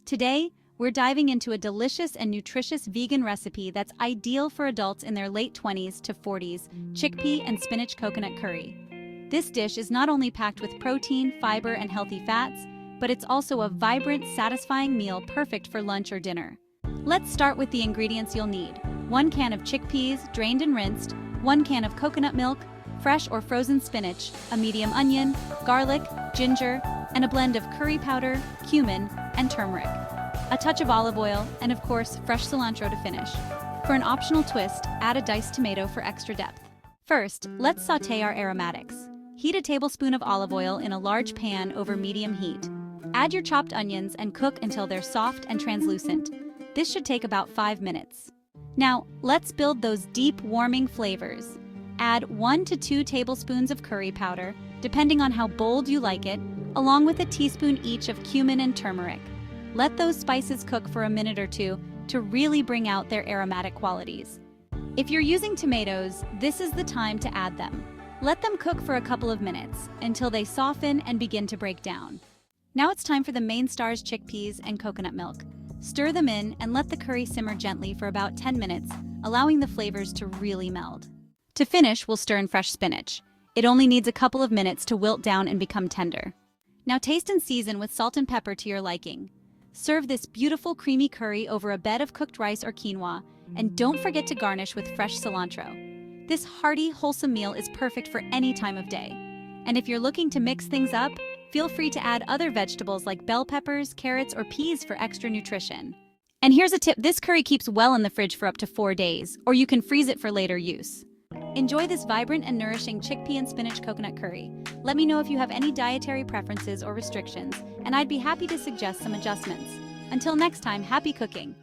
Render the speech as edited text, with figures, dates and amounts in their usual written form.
Today, we're diving into a delicious and nutritious vegan recipe that's ideal for adults in their late 20s to 40s, chickpea and spinach coconut curry. This dish is not only packed with protein, fiber, and healthy fats, but it's also a vibrant, satisfying meal perfect for lunch or dinner. Let's start with the ingredients you'll need. 1 can of chickpeas, drained and rinsed, 1 can of coconut milk, fresh or frozen spinach, a medium onion, garlic, ginger, and a blend of curry powder, cumin, and turmeric. A touch of olive oil, and of course, fresh cilantro to finish. For an optional twist, add a diced tomato for extra depth. First, let's sauté our aromatics. Heat a tablespoon of olive oil in a large pan over medium heat. Add your chopped onions and cook until they're soft and translucent. This should take about 5 minutes. Now, let's build those deep, warming flavors. Add 1 to 2 tablespoons of curry powder, depending on how bold you like it, along with a teaspoon each of cumin and turmeric. Let those spices cook for a minute or two to really bring out their aromatic qualities. If you're using tomatoes, this is the time to add them. Let them cook for a couple of minutes until they soften and begin to break down. Now it's time for the main stars, chickpeas and coconut milk. Stir them in and let the curry simmer gently for about 10 minutes, allowing the flavors to really meld. To finish, we'll stir in fresh spinach. It only needs a couple of minutes to wilt down and become tender. Now taste and season with salt and pepper to your liking. Serve this beautiful creamy curry over a bed of cooked rice or quinoa, and don't forget to garnish with fresh cilantro. This hearty, wholesome meal is perfect for any time of day. And if you're looking to mix things up, feel free to add other vegetables like bell peppers, carrots, or peas for extra nutrition. And here's a tip: this curry keeps well in the fridge for up to 4 days, or you can freeze it for later use. Enjoy this vibrant and nourishing chickpea and spinach coconut curry. Let me know if you have any dietary preferences or restrictions, and I'd be happy to suggest some adjustments. Until next time, happy cooking!